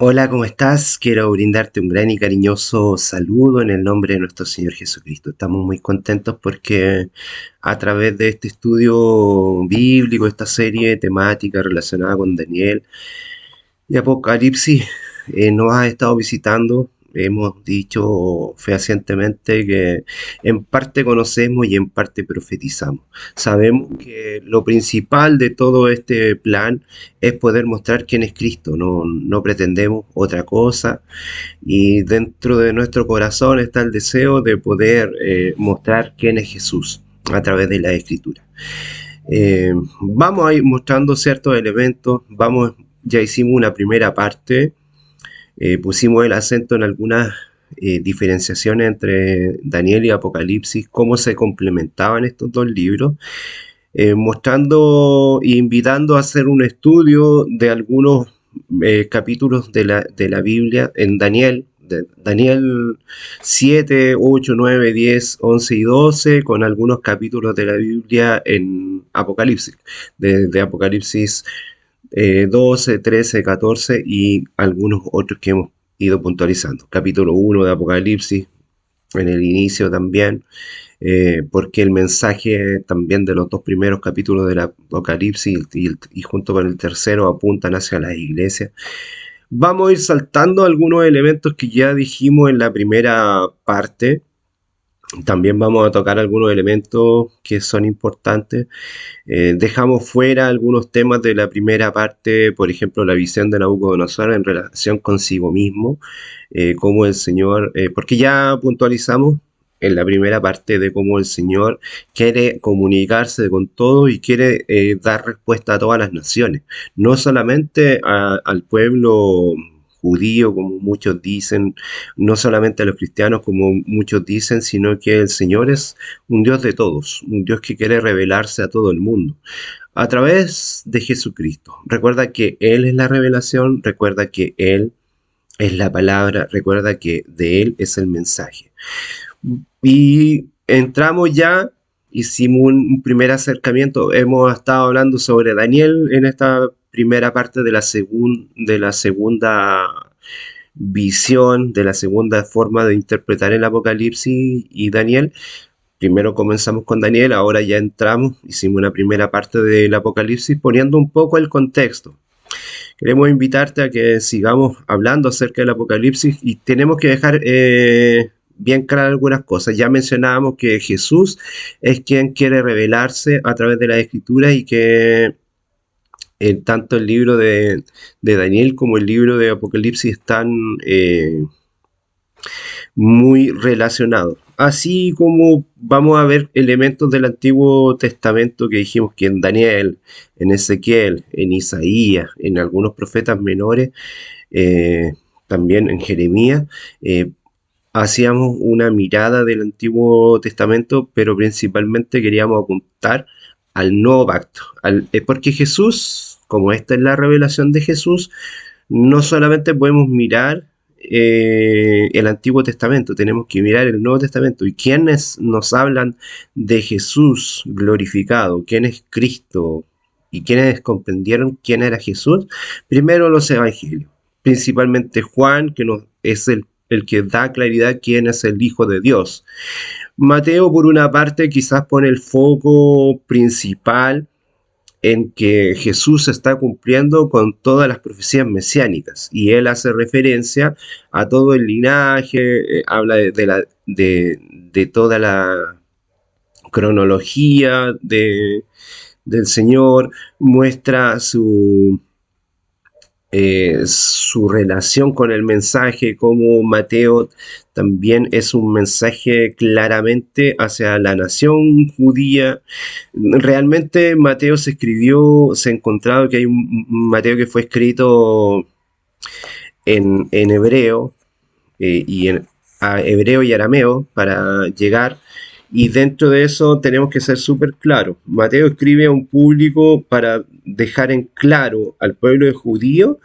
Hola, ¿cómo estás? Quiero brindarte un gran y cariñoso saludo en el nombre de nuestro Señor Jesucristo. Estamos muy contentos porque a través de este estudio bíblico, esta serie temática relacionada con Daniel y Apocalipsis, nos has estado visitando. Hemos dicho fehacientemente que en parte conocemos y en parte profetizamos. Sabemos que lo principal de todo este plan es poder mostrar quién es Cristo. No pretendemos otra cosa y dentro de nuestro corazón está el deseo de poder mostrar quién es Jesús a través de la Escritura. Vamos a ir mostrando ciertos elementos, ya hicimos una primera parte, pusimos el acento en algunas diferenciaciones entre Daniel y Apocalipsis, cómo se complementaban estos dos libros, mostrando e invitando a hacer un estudio de algunos capítulos de la Biblia en Daniel. Daniel 7, 8, 9, 10, 11 y 12, con algunos capítulos de la Biblia en Apocalipsis, de Apocalipsis 12, 13, 14 y algunos otros que hemos ido puntualizando. Capítulo 1 de Apocalipsis, en el inicio también, porque el mensaje también de los dos primeros capítulos del Apocalipsis y junto con el tercero apuntan hacia las iglesias. Vamos a ir saltando algunos elementos que ya dijimos en la primera parte. También vamos a tocar algunos elementos que son importantes. Dejamos fuera algunos temas de la primera parte, por ejemplo, la visión de Nabucodonosor en relación consigo mismo, cómo el Señor, porque ya puntualizamos en la primera parte de cómo el Señor quiere comunicarse con todo y quiere dar respuesta a todas las naciones, no solamente al pueblo judío, como muchos dicen, no solamente a los cristianos, como muchos dicen, sino que el Señor es un Dios de todos, un Dios que quiere revelarse a todo el mundo a través de Jesucristo. Recuerda que Él es la revelación, recuerda que Él es la palabra, recuerda que de Él es el mensaje. Y entramos ya, hicimos un primer acercamiento, hemos estado hablando sobre Daniel en esta primera parte de la segunda visión, de la segunda forma de interpretar el Apocalipsis y Daniel. Primero comenzamos con Daniel, ahora ya entramos, hicimos una primera parte del Apocalipsis poniendo un poco el contexto. Queremos invitarte a que sigamos hablando acerca del Apocalipsis y tenemos que dejar bien claras algunas cosas. Ya mencionábamos que Jesús es quien quiere revelarse a través de la Escritura y que tanto el libro de Daniel como el libro de Apocalipsis están muy relacionados. Así como vamos a ver elementos del Antiguo Testamento que dijimos que en Daniel, en Ezequiel, en Isaías, en algunos profetas menores, eh, también en Jeremías, hacíamos una mirada del Antiguo Testamento, pero principalmente queríamos apuntar al nuevo pacto, porque Jesús, como esta es la revelación de Jesús, no solamente podemos mirar el Antiguo Testamento, tenemos que mirar el Nuevo Testamento. ¿Y quiénes nos hablan de Jesús glorificado? ¿Quién es Cristo? ¿Y quiénes comprendieron quién era Jesús? Primero los evangelios, principalmente Juan, que es el que da claridad quién es el Hijo de Dios. Mateo, por una parte, quizás pone el foco principal en que Jesús está cumpliendo con todas las profecías mesiánicas y él hace referencia a todo el linaje, habla de toda la cronología del Señor, muestra su relación con el mensaje, como Mateo también es un mensaje claramente hacia la nación judía. Realmente Mateo se ha encontrado que hay un Mateo que fue escrito en hebreo, a hebreo y arameo para llegar. Y dentro de eso tenemos que ser súper claros. Mateo escribe a un público para dejar en claro al pueblo judío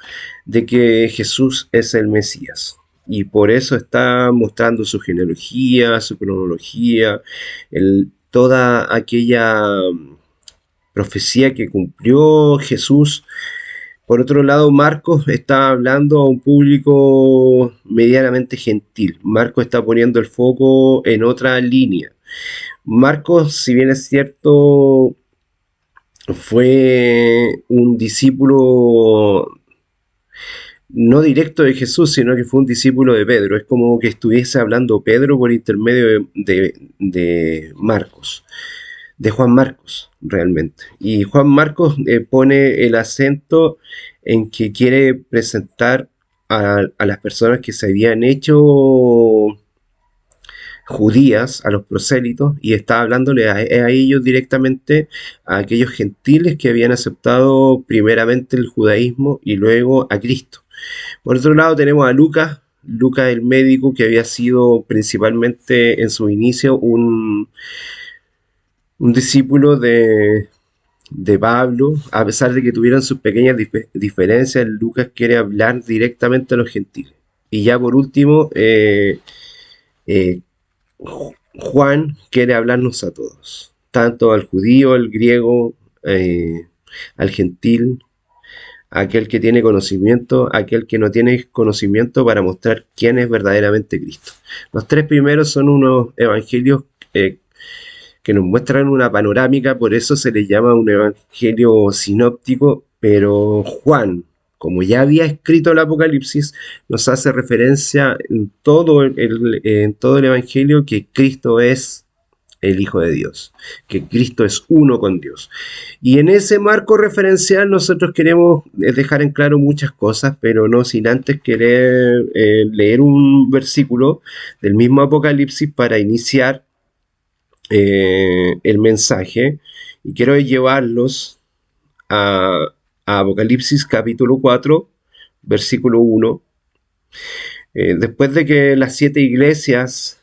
de que Jesús es el Mesías. Y por eso está mostrando su genealogía, su cronología, toda aquella profecía que cumplió Jesús Por otro lado, Marcos está hablando a un público medianamente gentil. Marcos está poniendo el foco en otra línea. Marcos, si bien es cierto, fue un discípulo no directo de Jesús, sino que fue un discípulo de Pedro. Es como que estuviese hablando Pedro por intermedio de Marcos, de Juan Marcos, realmente. Y Juan Marcos pone el acento en que quiere presentar a las personas que se habían hecho judías, a los prosélitos, y está hablándole a ellos directamente, a aquellos gentiles que habían aceptado primeramente el judaísmo y luego a Cristo. Por otro lado tenemos a Lucas, Lucas el médico que había sido principalmente en su inicio un discípulo de Pablo, a pesar de que tuvieran sus pequeñas diferencias, Lucas quiere hablar directamente a los gentiles. Y ya por último, eh, Juan quiere hablarnos a todos, tanto al judío, al griego, al gentil, aquel que tiene conocimiento, aquel que no tiene conocimiento, para mostrar quién es verdaderamente Cristo. Los tres primeros son unos evangelios que nos muestran una panorámica, por eso se les llama un evangelio sinóptico, pero Juan, como ya había escrito el Apocalipsis, nos hace referencia en todo el evangelio que Cristo es el Hijo de Dios, que Cristo es uno con Dios. Y en ese marco referencial nosotros queremos dejar en claro muchas cosas, pero no sin antes querer leer un versículo del mismo Apocalipsis para iniciar el mensaje, y quiero llevarlos a Apocalipsis capítulo 4, versículo 1. Después de que las 7 iglesias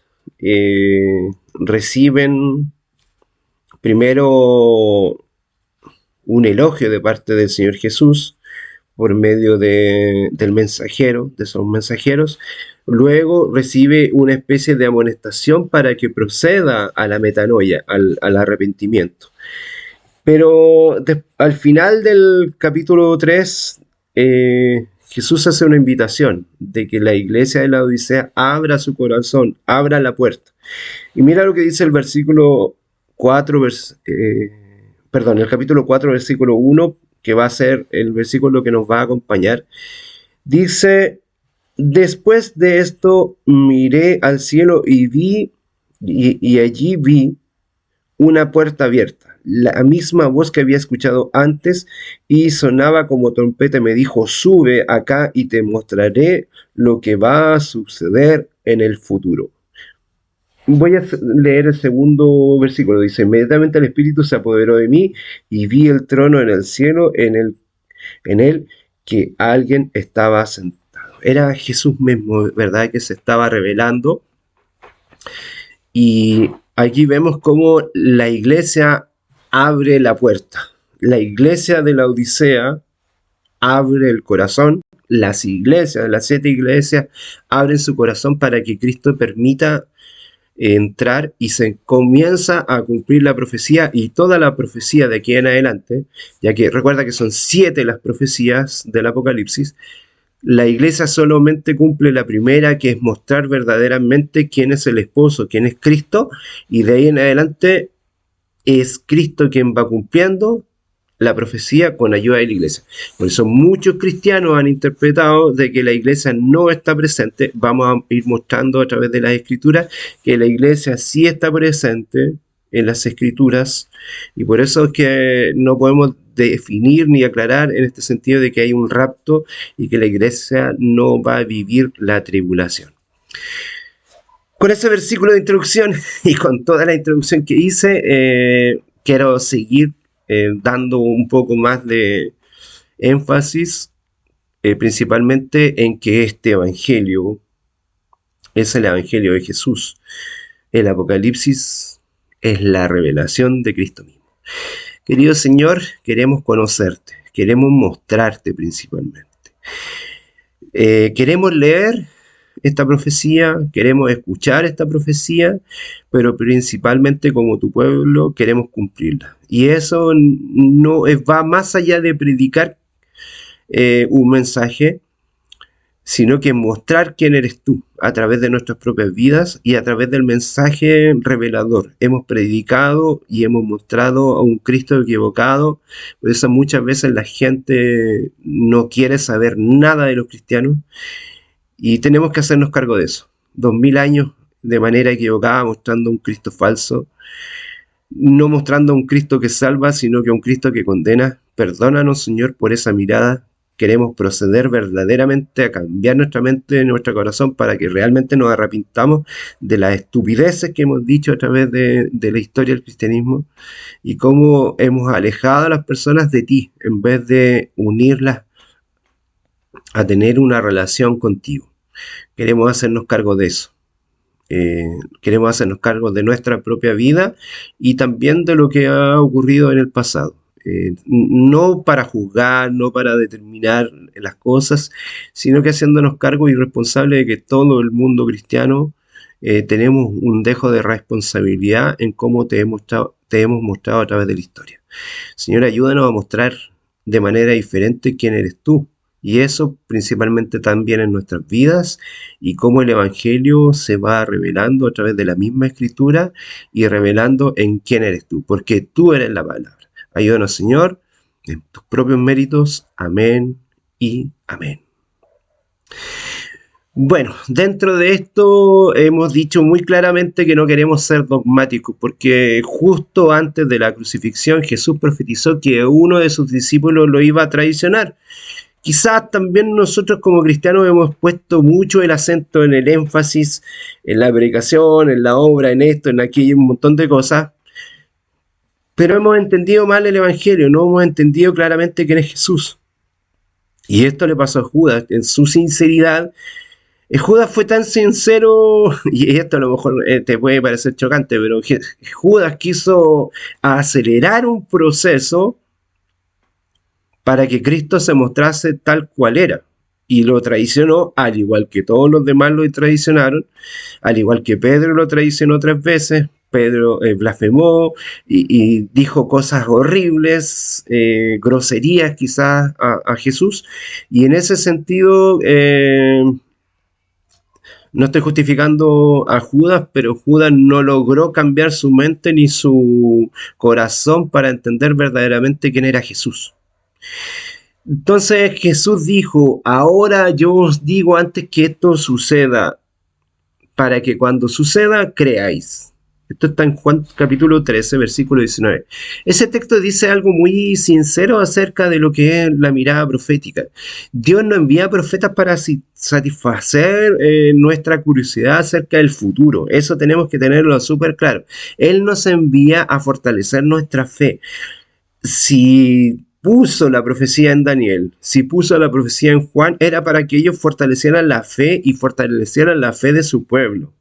reciben primero un elogio de parte del Señor Jesús por medio del mensajero, de esos mensajeros, luego recibe una especie de amonestación para que proceda a la metanoia, al arrepentimiento. Pero al final del capítulo 3, Jesús hace una invitación de que la iglesia de la Odisea abra su corazón, abra la puerta. Y mira lo que dice el versículo 4, el capítulo 4, versículo 1, que va a ser el versículo que nos va a acompañar. Dice: después de esto miré al cielo y allí vi una puerta abierta, la misma voz que había escuchado antes, y sonaba como trompeta, y me dijo: sube acá y te mostraré lo que va a suceder en el futuro. Voy a leer el segundo versículo. Dice: inmediatamente el Espíritu se apoderó de mí y vi el trono en el cielo, en él que alguien estaba sentado. Era Jesús mismo, ¿verdad?, que se estaba revelando. Y aquí vemos cómo la iglesia abre la puerta. La iglesia de la Odisea abre el corazón. Las 7 iglesias, abren su corazón para que Cristo permita entrar, y se comienza a cumplir la profecía, y toda la profecía de aquí en adelante, ya que recuerda que son 7 las profecías del Apocalipsis. La iglesia solamente cumple la primera, que es mostrar verdaderamente quién es el esposo, quién es Cristo, y de ahí en adelante es Cristo quien va cumpliendo la profecía con ayuda de la iglesia. Por eso muchos cristianos han interpretado de que la iglesia no está presente. Vamos a ir mostrando a través de las escrituras que la iglesia sí está presente en las escrituras, y por eso es que no podemos definir ni aclarar en este sentido de que hay un rapto y que la iglesia no va a vivir la tribulación. Con ese versículo de introducción y con toda la introducción que hice, quiero seguir dando un poco más de énfasis, principalmente en que este evangelio es el evangelio de Jesús. El Apocalipsis es la revelación de Cristo mismo. Querido Señor, queremos conocerte, queremos mostrarte principalmente. Queremos leer esta profecía, queremos escuchar esta profecía, pero principalmente como tu pueblo queremos cumplirla. Y eso no va más allá de predicar un mensaje, sino que mostrar quién eres tú a través de nuestras propias vidas y a través del mensaje revelador. Hemos predicado y hemos mostrado a un Cristo equivocado, por eso muchas veces la gente no quiere saber nada de los cristianos y tenemos que hacernos cargo de eso. 2000 años de manera equivocada mostrando un Cristo falso, no mostrando a un Cristo que salva, sino que a un Cristo que condena. Perdónanos, Señor, por esa mirada. Queremos proceder verdaderamente a cambiar nuestra mente, nuestro corazón, para que realmente nos arrepintamos de las estupideces que hemos dicho a través de la historia del cristianismo y cómo hemos alejado a las personas de ti en vez de unirlas a tener una relación contigo. Queremos hacernos cargo de eso. Queremos hacernos cargo de nuestra propia vida y también de lo que ha ocurrido en el pasado. No para juzgar, no para determinar las cosas, sino que haciéndonos cargo y responsables de que todo el mundo cristiano tenemos un dejo de responsabilidad en cómo te hemos mostrado a través de la historia. Señor, ayúdanos a mostrar de manera diferente quién eres tú, y eso principalmente también en nuestras vidas, y cómo el Evangelio se va revelando a través de la misma Escritura y revelando en quién eres tú, porque tú eres la palabra. Ayúdanos, Señor, en tus propios méritos. Amén y amén. Bueno, dentro de esto hemos dicho muy claramente que no queremos ser dogmáticos, porque justo antes de la crucifixión Jesús profetizó que uno de sus discípulos lo iba a traicionar. Quizás también nosotros como cristianos hemos puesto mucho el acento en el énfasis, en la predicación, en la obra, en esto, en aquello, un montón de cosas, pero hemos entendido mal el Evangelio, no hemos entendido claramente quién es Jesús. Y esto le pasó a Judas, en su sinceridad. Judas fue tan sincero, y esto a lo mejor te puede parecer chocante, pero Judas quiso acelerar un proceso para que Cristo se mostrase tal cual era, y lo traicionó, al igual que todos los demás lo traicionaron, al igual que Pedro lo traicionó 3 veces. Pedro blasfemó y dijo cosas horribles, groserías quizás a Jesús, y en ese sentido no estoy justificando a Judas, pero Judas no logró cambiar su mente ni su corazón para entender verdaderamente quién era Jesús. Entonces Jesús dijo: ahora yo os digo antes que esto suceda, para que cuando suceda creáis. Esto está en Juan capítulo 13, versículo 19. Ese texto dice algo muy sincero acerca de lo que es la mirada profética. Dios no envía profetas para satisfacer nuestra curiosidad acerca del futuro. Eso tenemos que tenerlo súper claro. Él nos envía a fortalecer nuestra fe. Si puso la profecía en Daniel, si puso la profecía en Juan, era para que ellos fortalecieran la fe y fortalecieran la fe de su pueblo.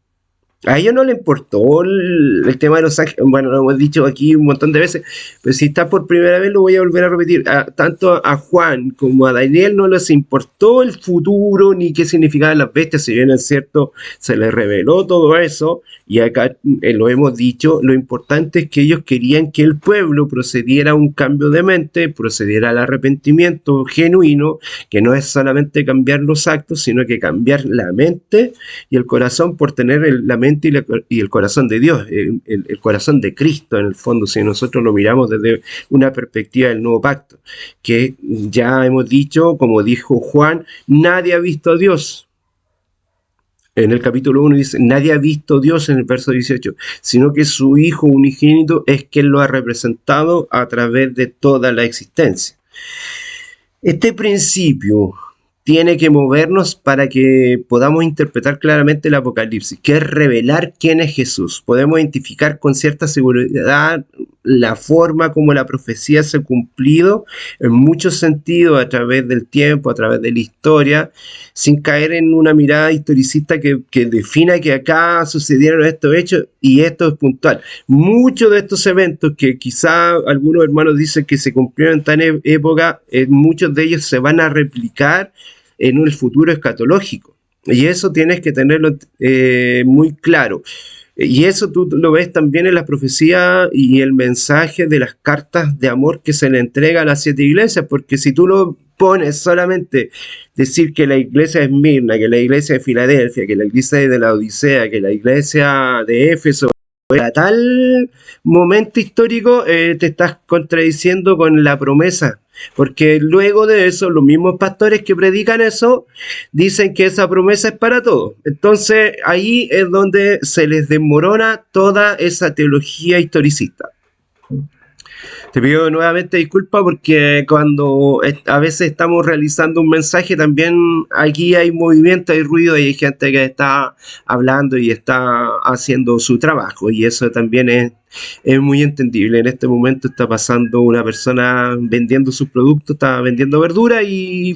A ellos no le importó el tema de los ángeles. Bueno, lo hemos dicho aquí un montón de veces, pero si está por primera vez lo voy a volver a repetir. Tanto a Juan como a Daniel no les importó el futuro ni qué significaban las bestias. Si bien es cierto, se les reveló todo eso, y acá lo hemos dicho, lo importante es que ellos querían que el pueblo procediera a un cambio de mente, procediera al arrepentimiento genuino, que no es solamente cambiar los actos, sino que cambiar la mente y el corazón por tener la mente y el corazón de Dios, el corazón de Cristo en el fondo, si nosotros lo miramos desde una perspectiva del nuevo pacto, que ya hemos dicho, como dijo Juan, nadie ha visto a Dios. En el capítulo 1 dice: nadie ha visto a Dios, en el verso 18, sino que su Hijo unigénito es quien lo ha representado a través de toda la existencia. Este principio tiene que movernos para que podamos interpretar claramente el Apocalipsis, que es revelar quién es Jesús. Podemos identificar con cierta seguridad la forma como la profecía se ha cumplido en muchos sentidos a través del tiempo, a través de la historia, sin caer en una mirada historicista que defina que acá sucedieron estos hechos y esto es puntual. Muchos de estos eventos que quizá algunos hermanos dicen que se cumplieron en tal época, muchos de ellos se van a replicar en el futuro escatológico, y eso tienes que tenerlo muy claro, y eso tú lo ves también en la profecía y el mensaje de las cartas de amor que se le entrega a las 7 iglesias, porque si tú lo pones solamente decir que la iglesia de Esmirna, que la iglesia de Filadelfia, que la iglesia de la Odisea, que la iglesia de Éfeso, a tal momento histórico, te estás contradiciendo con la promesa. Porque luego de eso, los mismos pastores que predican eso dicen que esa promesa es para todos. Entonces ahí es donde se les desmorona toda esa teología historicista. Te pido nuevamente disculpas porque cuando a veces estamos realizando un mensaje, también aquí hay movimiento, hay ruido y hay gente que está hablando y está haciendo su trabajo, y eso también es muy entendible. En este momento está pasando una persona vendiendo sus productos, está vendiendo verdura, y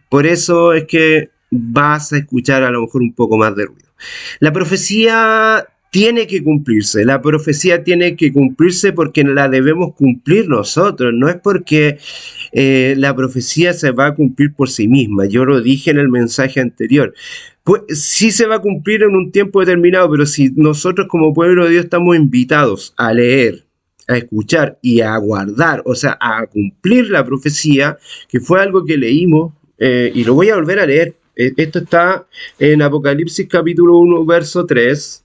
por eso es que vas a escuchar a lo mejor un poco más de ruido. La profecía tiene que cumplirse, la profecía tiene que cumplirse porque la debemos cumplir nosotros, no es porque la profecía se va a cumplir por sí misma. Yo lo dije en el mensaje anterior. Pues sí se va a cumplir en un tiempo determinado, pero si nosotros como pueblo de Dios estamos invitados a leer, a escuchar y a guardar, o sea, a cumplir la profecía, que fue algo que leímos, y lo voy a volver a leer. Esto está en Apocalipsis capítulo 1, verso 3.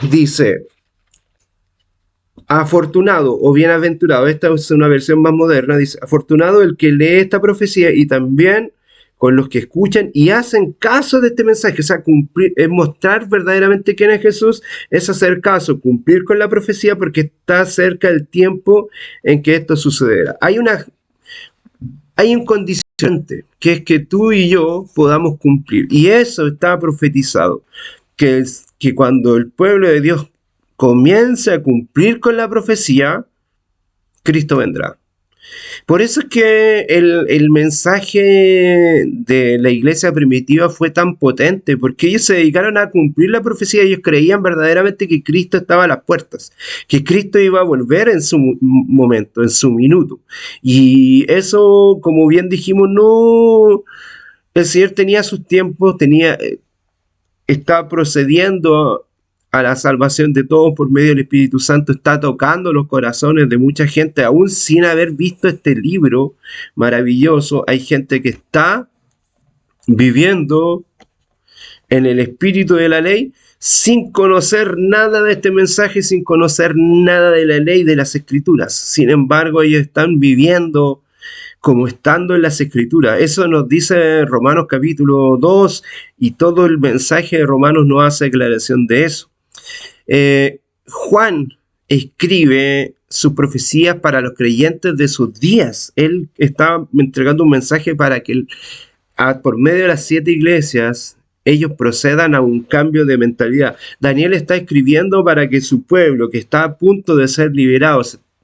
Dice: afortunado o bienaventurado, esta es una versión más moderna, dice: afortunado el que lee esta profecía, y también con los que escuchan y hacen caso de este mensaje. O sea, cumplir, es mostrar verdaderamente quién es Jesús, es hacer caso, cumplir con la profecía, porque está cerca el tiempo en que esto sucederá. Hay un condicionante, que es que tú y yo podamos cumplir, y eso está profetizado, que cuando el pueblo de Dios comience a cumplir con la profecía, Cristo vendrá. Por eso es que el mensaje de la iglesia primitiva fue tan potente, porque ellos se dedicaron a cumplir la profecía. Ellos creían verdaderamente que Cristo estaba a las puertas, que Cristo iba a volver en su momento, en su minuto. Y eso, como bien dijimos, no, el Señor tenía sus tiempos, está procediendo a la salvación de todos por medio del Espíritu Santo, está tocando los corazones de mucha gente, aún sin haber visto este libro maravilloso. Hay gente que está viviendo en el espíritu de la ley sin conocer nada de este mensaje, sin conocer nada de la ley, de las escrituras. Sin embargo, ellos están viviendo como estando en las escrituras. Eso nos dice Romanos capítulo 2, y todo el mensaje de Romanos nos hace declaración de eso. Juan escribe sus profecías para los creyentes de sus días. Él está entregando un mensaje para que por medio de las 7 iglesias ellos procedan a un cambio de mentalidad. Daniel está escribiendo para que su pueblo, que está a punto de ser liberado,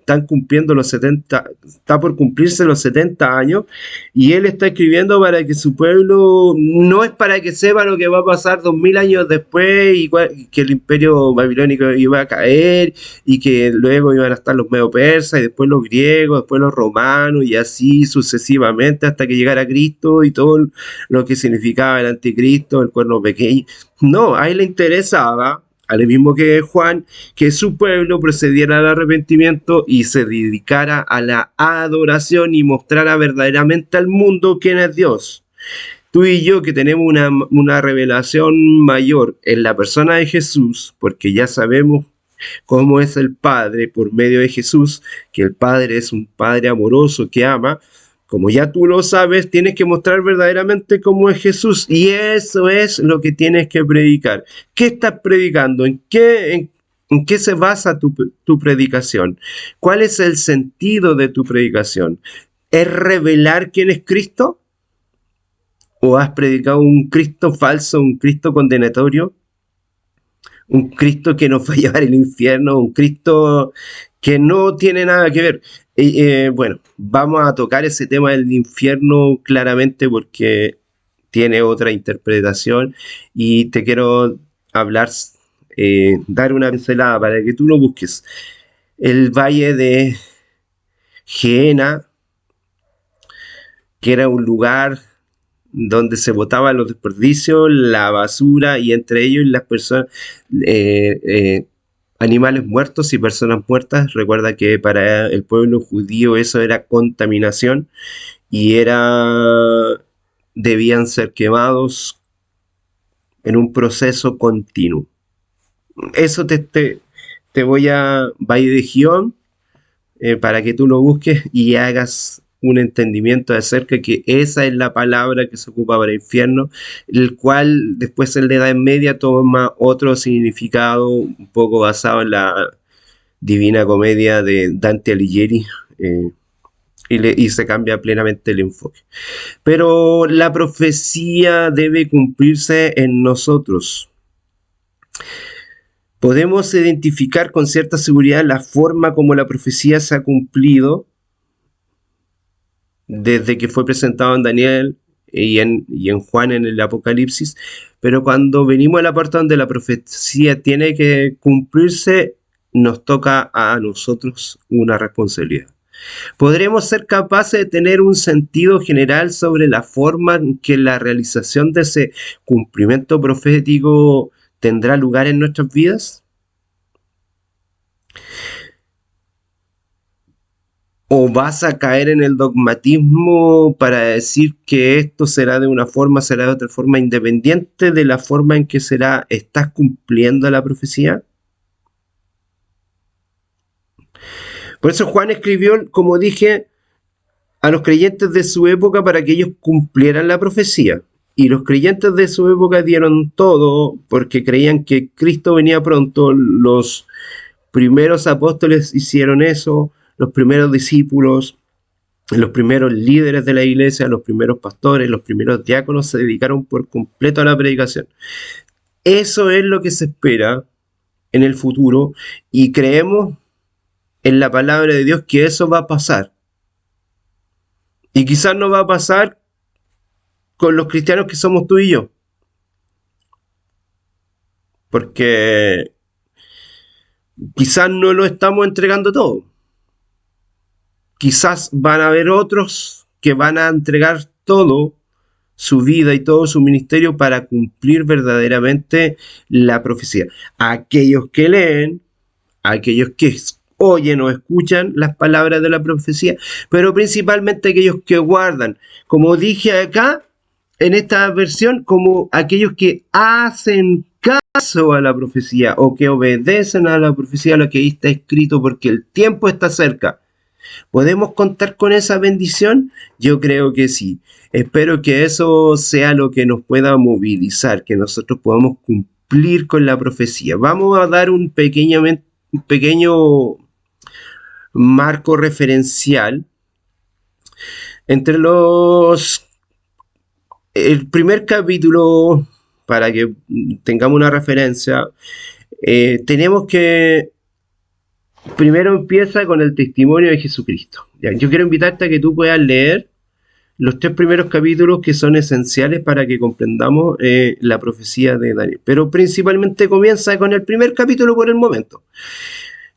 están cumpliendo los 70, está por cumplirse los 70 años, y él está escribiendo para que su pueblo, no es para que sepa lo que va a pasar 2000 años después, y que el imperio babilónico iba a caer, y que luego iban a estar los medo persas, y después los griegos, después los romanos, y así sucesivamente hasta que llegara Cristo y todo lo que significaba el anticristo, el cuerno pequeño. No, a él le interesaba, al mismo que Juan, que su pueblo procediera al arrepentimiento y se dedicara a la adoración y mostrara verdaderamente al mundo quién es Dios. Tú y yo, que tenemos una revelación mayor en la persona de Jesús, porque ya sabemos cómo es el Padre por medio de Jesús, que el Padre es un Padre amoroso que ama. Como ya tú lo sabes, tienes que mostrar verdaderamente cómo es Jesús, y eso es lo que tienes que predicar. ¿Qué estás predicando? ¿En qué se basa tu predicación? ¿Cuál es el sentido de tu predicación? ¿Es revelar quién es Cristo? ¿O has predicado un Cristo falso, un Cristo condenatorio? ¿Un Cristo que nos va a llevar al infierno? ¿Un Cristo que no tiene nada que ver? Bueno, vamos a tocar ese tema del infierno claramente porque tiene otra interpretación, y te quiero hablar, dar una pincelada para que tú lo busques. El valle de Gehenna, que era un lugar donde se botaban los desperdicios, la basura, y entre ellos las personas, animales muertos y personas muertas. Recuerda que para el pueblo judío eso era contaminación, y debían ser quemados en un proceso continuo. Eso te voy a Valle de Gion para que tú lo busques y hagas un entendimiento acerca de que esa es la palabra que se ocupa para infierno, el cual después en la Edad Media toma otro significado un poco basado en la Divina Comedia de Dante Alighieri, y se cambia plenamente el enfoque. Pero la profecía debe cumplirse en nosotros. Podemos identificar con cierta seguridad la forma como la profecía se ha cumplido desde que fue presentado en Daniel y en Juan en el Apocalipsis, pero cuando venimos a la parte donde la profecía tiene que cumplirse, nos toca a nosotros una responsabilidad. ¿Podremos ser capaces de tener un sentido general sobre la forma en que la realización de ese cumplimiento profético tendrá lugar en nuestras vidas? ¿O vas a caer en el dogmatismo para decir que esto será de una forma, será de otra forma, independiente de la forma en que estás cumpliendo la profecía? Por eso Juan escribió, como dije, a los creyentes de su época para que ellos cumplieran la profecía. Y los creyentes de su época dieron todo porque creían que Cristo venía pronto. Los primeros apóstoles hicieron eso, los primeros discípulos, los primeros líderes de la iglesia, los primeros pastores, los primeros diáconos se dedicaron por completo a la predicación. Eso es lo que se espera en el futuro y creemos en la palabra de Dios que eso va a pasar. Y quizás no va a pasar con los cristianos que somos tú y yo. Porque quizás no lo estamos entregando todo. Quizás van a haber otros que van a entregar todo, su vida y todo su ministerio para cumplir verdaderamente la profecía. Aquellos que leen, aquellos que oyen o escuchan las palabras de la profecía, pero principalmente aquellos que guardan, como dije acá en esta versión, como aquellos que hacen caso a la profecía o que obedecen a la profecía, a lo que ahí está escrito, porque el tiempo está cerca. ¿Podemos contar con esa bendición? Yo creo que sí. Espero que eso sea lo que nos pueda movilizar, que nosotros podamos cumplir con la profecía. Vamos a dar un pequeño marco referencial entre el primer capítulo, para que tengamos una referencia. Tenemos que primero empieza con el testimonio de Jesucristo. Yo quiero invitarte a que tú puedas leer los 3 primeros capítulos que son esenciales para que comprendamos la profecía de Daniel. Pero principalmente comienza con el primer capítulo por el momento,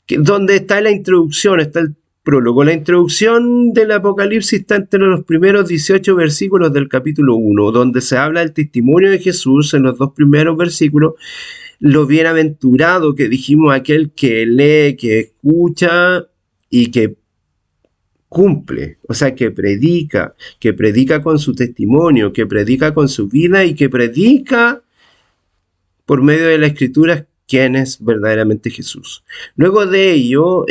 donde está la introducción, está el prólogo. La introducción del Apocalipsis está entre los primeros 18 versículos del capítulo 1, donde se habla del testimonio de Jesús en los 2 primeros versículos. Lo bienaventurado que dijimos, aquel que lee, que escucha y que cumple, o sea, que predica con su testimonio, que predica con su vida y que predica por medio de la escritura quién es verdaderamente Jesús. Luego de ello,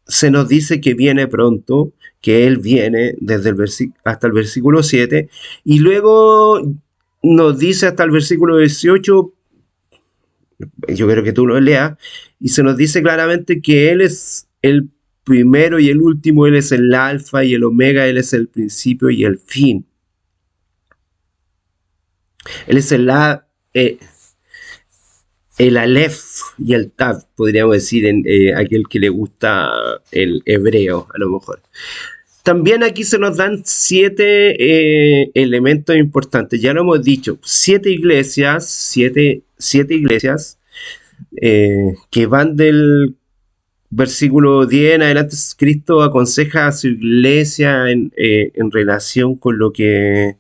se nos dice que viene pronto, que Él viene desde hasta el versículo 7, y luego nos dice hasta el versículo 18, yo quiero que tú lo leas, y se nos dice claramente que Él es el primero y el último, Él es el alfa y el omega, Él es el principio y el fin. Él es el Aleph y el Tav, podríamos decir, en aquel que le gusta el hebreo, a lo mejor. También aquí se nos dan 7 elementos importantes. Ya lo hemos dicho, 7 iglesias, siete iglesias que van del versículo 10 en adelante. Cristo aconseja a su iglesia en relación con lo que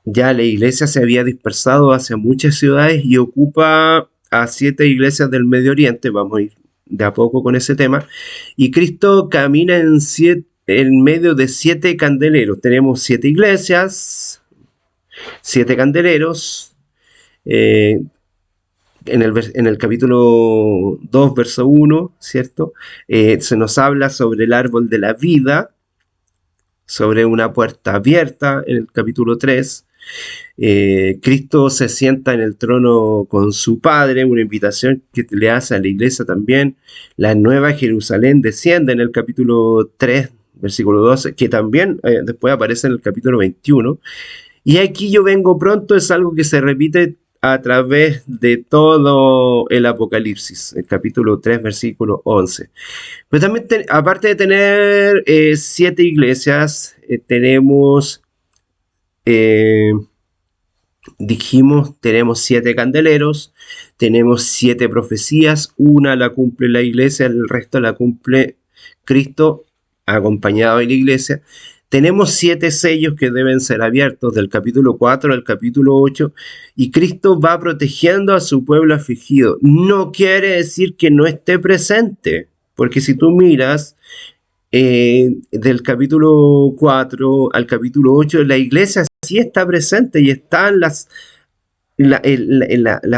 ya la iglesia se había dispersado hacia muchas ciudades y ocupa a 7 iglesias del Medio Oriente. Vamos a ir de a poco con ese tema. Y Cristo camina en medio de 7 candeleros. Tenemos 7 iglesias, 7 candeleros. eh, en el capítulo 2, verso 1, ¿cierto? Se nos habla sobre el árbol de la vida, sobre una puerta abierta en el capítulo 3. Cristo se sienta en el trono con su Padre, una invitación que le hace a la iglesia también. La Nueva Jerusalén desciende en el capítulo 3, versículo 12, que también después aparece en el capítulo 21. Y aquí yo vengo pronto es algo que se repite a través de todo el Apocalipsis, el capítulo 3, versículo 11. Pero también, aparte de tener 7 iglesias, tenemos, eh, dijimos, tenemos 7 candeleros, tenemos 7 profecías, una la cumple la iglesia, el resto la cumple Cristo, acompañado de la iglesia. Tenemos 7 sellos que deben ser abiertos, del capítulo 4 al capítulo 8, y Cristo va protegiendo a su pueblo afligido. No quiere decir que no esté presente, porque si tú miras del capítulo 4 al capítulo 8, la iglesia sí está presente y están las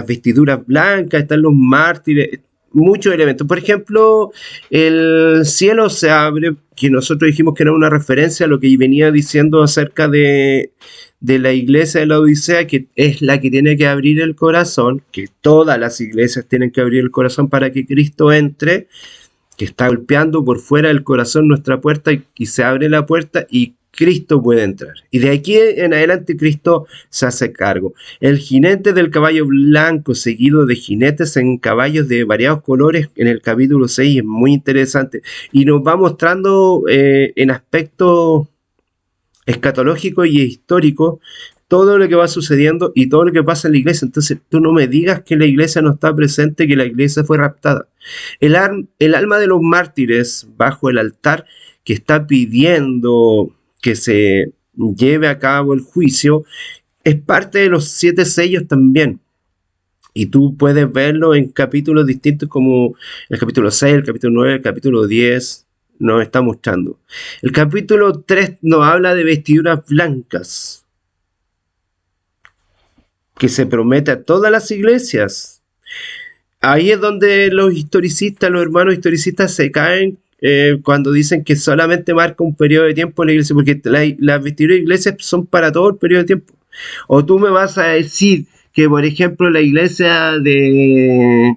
vestiduras blancas, están los mártires, muchos elementos. Por ejemplo, el cielo se abre, que nosotros dijimos que era una referencia a lo que venía diciendo acerca de la iglesia de la Odisea, que es la que tiene que abrir el corazón, que todas las iglesias tienen que abrir el corazón para que Cristo entre, que está golpeando por fuera del corazón nuestra puerta y se abre la puerta y Cristo puede entrar. Y de aquí en adelante Cristo se hace cargo. El jinete del caballo blanco, seguido de jinetes en caballos de variados colores, en el capítulo 6 es muy interesante. Y nos va mostrando en aspectos escatológicos y históricos todo lo que va sucediendo y todo lo que pasa en la iglesia. Entonces tú no me digas que la iglesia no está presente, que la iglesia fue raptada. El alma de los mártires bajo el altar que está pidiendo que se lleve a cabo el juicio es parte de los 7 sellos también. Y tú puedes verlo en capítulos distintos como el capítulo 6, el capítulo 9, el capítulo 10 nos está mostrando. El capítulo 3 nos habla de vestiduras blancas que se promete a todas las iglesias. Ahí es donde los historicistas, los hermanos historicistas se caen cuando dicen que solamente marca un periodo de tiempo en la iglesia, porque las vestiduras de iglesias son para todo el periodo de tiempo. O tú me vas a decir que, por ejemplo, la iglesia de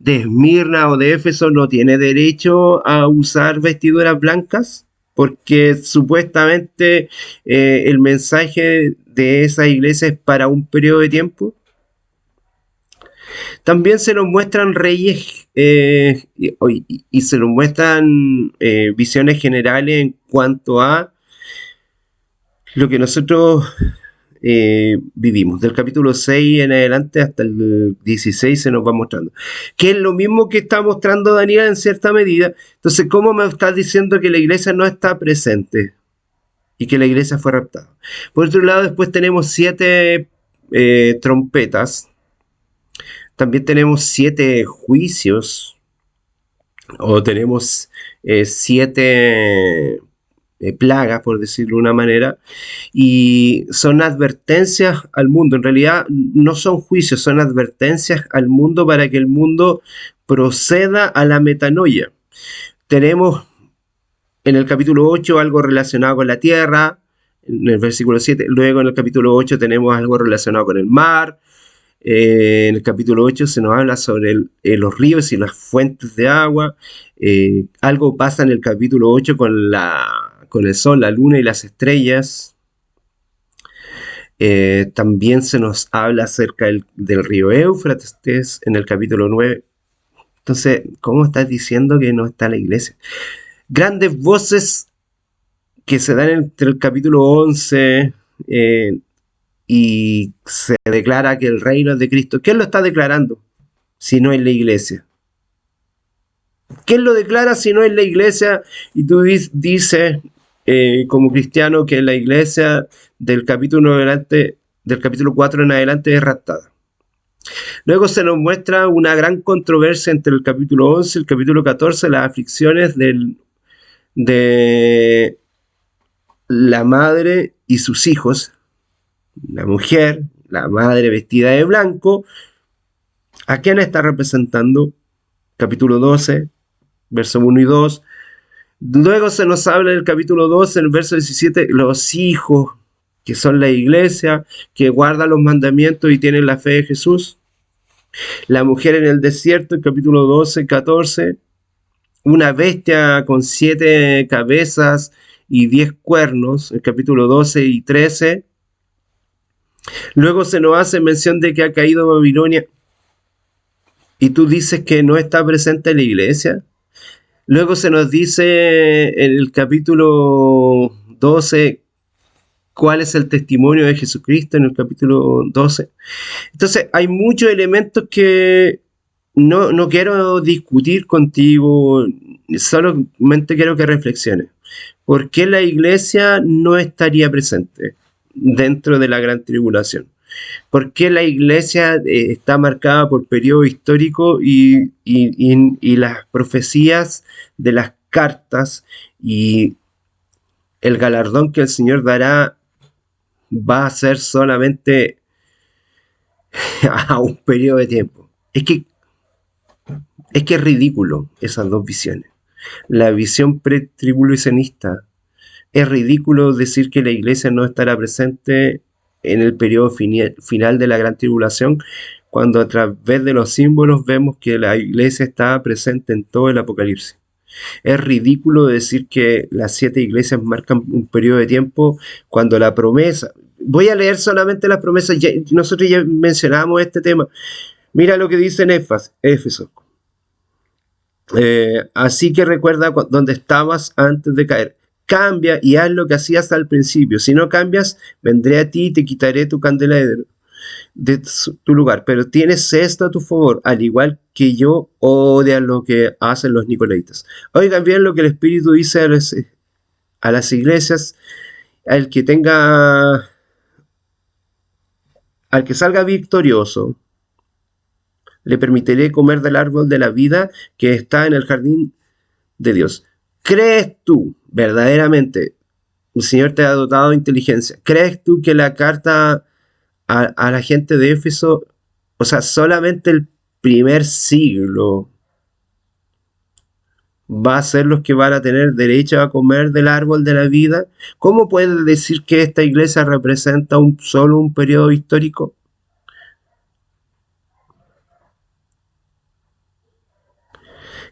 Esmirna o de Éfeso no tiene derecho a usar vestiduras blancas, porque supuestamente el mensaje de esa iglesia es para un periodo de tiempo. También se nos muestran reyes y se nos muestran visiones generales en cuanto a lo que nosotros vivimos. Del capítulo 6 en adelante hasta el 16 se nos va mostrando. Que es lo mismo que está mostrando Daniel en cierta medida. Entonces, ¿cómo me estás diciendo que la iglesia no está presente? Y que la iglesia fue raptada. Por otro lado, después tenemos 7 trompetas. También tenemos 7 juicios. O tenemos 7 plagas, por decirlo de una manera. Y son advertencias al mundo. En realidad no son juicios, son advertencias al mundo para que el mundo proceda a la metanoia. Tenemos en el capítulo 8 algo relacionado con la tierra, en el versículo 7. Luego en el capítulo 8 tenemos algo relacionado con el mar. En el capítulo 8 se nos habla sobre los ríos y las fuentes de agua. Algo pasa en el capítulo 8 con el sol, la luna y las estrellas. También se nos habla acerca del río Éufrates en el capítulo 9. Entonces, ¿cómo estás diciendo que no está la iglesia? Grandes voces que se dan entre el capítulo 11 y se declara que el reino es de Cristo. ¿Quién lo está declarando si no es la iglesia? ¿Quién lo declara si no es la iglesia? Y tú dices como cristiano que la iglesia del capítulo 4 en adelante es raptada. Luego se nos muestra una gran controversia entre el capítulo 11 y el capítulo 14, las aflicciones de la madre y sus hijos, la mujer, la madre vestida de blanco. ¿A quién está representando? Capítulo 12, verso 1 y 2. Luego se nos habla en el capítulo 12, en el verso 17, los hijos, que son la iglesia, que guardan los mandamientos y tienen la fe de Jesús. La mujer en el desierto, el capítulo 12, 14. Una bestia con 7 cabezas y 10 cuernos, el capítulo 12 y 13. Luego se nos hace mención de que ha caído Babilonia. Y tú dices que no está presente en la iglesia. Luego se nos dice en el capítulo 12 cuál es el testimonio de Jesucristo en el capítulo 12. Entonces hay muchos elementos que no quiero discutir contigo, solamente quiero que reflexiones. ¿Por qué la iglesia no estaría presente dentro de la gran tribulación? ¿Por qué la iglesia está marcada por periodo histórico y las profecías de las cartas y el galardón que el Señor dará va a ser solamente a un periodo de tiempo? Es que es ridículo esas dos visiones. La visión pretribulacionista, es ridículo decir que la iglesia no estará presente en el periodo final de la gran tribulación, cuando a través de los símbolos vemos que la iglesia está presente en todo el Apocalipsis. Es ridículo decir que las 7 iglesias marcan un periodo de tiempo cuando la promesa... Voy a leer solamente las promesas, nosotros ya mencionamos este tema. Mira lo que dice en Éfeso. Así que recuerda donde estabas antes de caer. Cambia y haz lo que hacías al principio. Si no cambias, vendré a ti y te quitaré tu candelero de tu lugar. Pero tienes esto a tu favor, al igual que yo odia lo que hacen los nicolaitas. Oigan bien lo que el Espíritu dice a las iglesias. Al que salga victorioso, le permitiré comer del árbol de la vida que está en el jardín de Dios. ¿Crees tú verdaderamente, el Señor te ha dotado de inteligencia, crees tú que la carta a la gente de Éfeso, o sea, solamente el primer siglo va a ser los que van a tener derecho a comer del árbol de la vida? ¿Cómo puedes decir que esta iglesia representa solo un periodo histórico?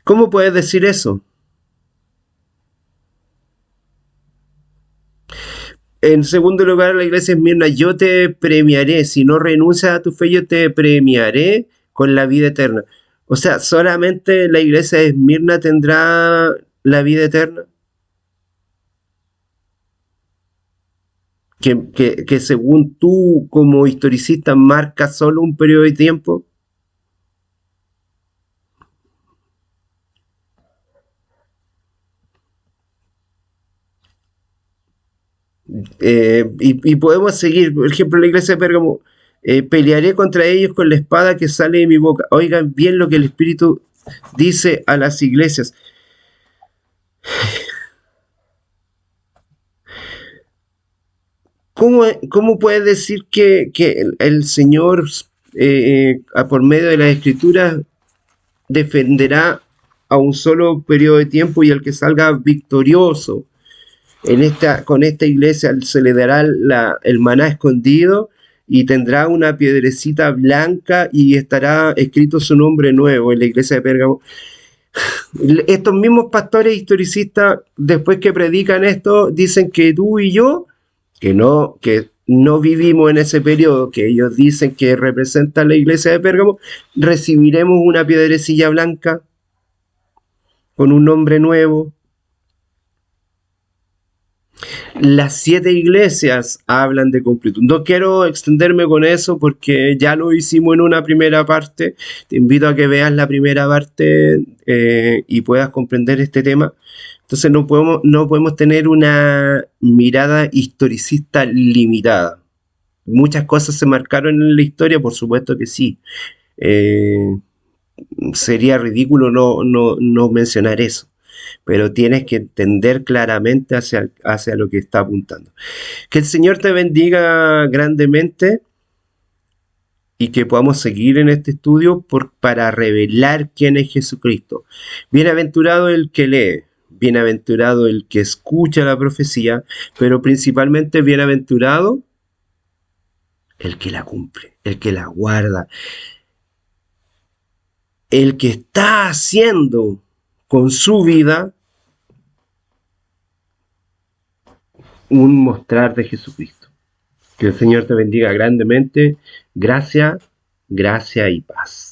¿Cómo puedes decir eso? En segundo lugar, la iglesia de Esmirna, yo te premiaré, si no renuncias a tu fe, yo te premiaré con la vida eterna. O sea, solamente la iglesia de Esmirna tendrá la vida eterna. Que según tú, como historicista, marca solo un periodo de tiempo. Y podemos seguir, por ejemplo, la iglesia de Pérgamo, pelearé contra ellos con la espada que sale de mi boca. Oigan bien lo que el Espíritu dice a las iglesias. ¿Cómo puedes decir que el Señor, por medio de la Escritura, defenderá a un solo periodo de tiempo y al que salga victorioso con esta iglesia se le dará el maná escondido y tendrá una piedrecita blanca y estará escrito su nombre nuevo en la iglesia de Pérgamo? Estos mismos pastores historicistas, después que predican esto, dicen que tú y yo, que no vivimos en ese periodo que ellos dicen que representa la iglesia de Pérgamo, recibiremos una piedrecilla blanca con un nombre nuevo. Las 7 iglesias hablan de completud. No quiero extenderme con eso porque ya lo hicimos en una primera parte. Te invito a que veas la primera parte y puedas comprender este tema. Entonces no podemos tener una mirada historicista limitada. Muchas cosas se marcaron en la historia, por supuesto que sí. Sería ridículo no mencionar eso. pero tienes que entender claramente hacia lo que está apuntando. Que el Señor te bendiga grandemente y que podamos seguir en este estudio para revelar quién es Jesucristo. Bienaventurado el que lee, bienaventurado el que escucha la profecía, pero principalmente bienaventurado el que la cumple, el que la guarda, el que está haciendo con su vida un mostrar de Jesucristo. Que el Señor te bendiga grandemente. Gracia, gracia y paz.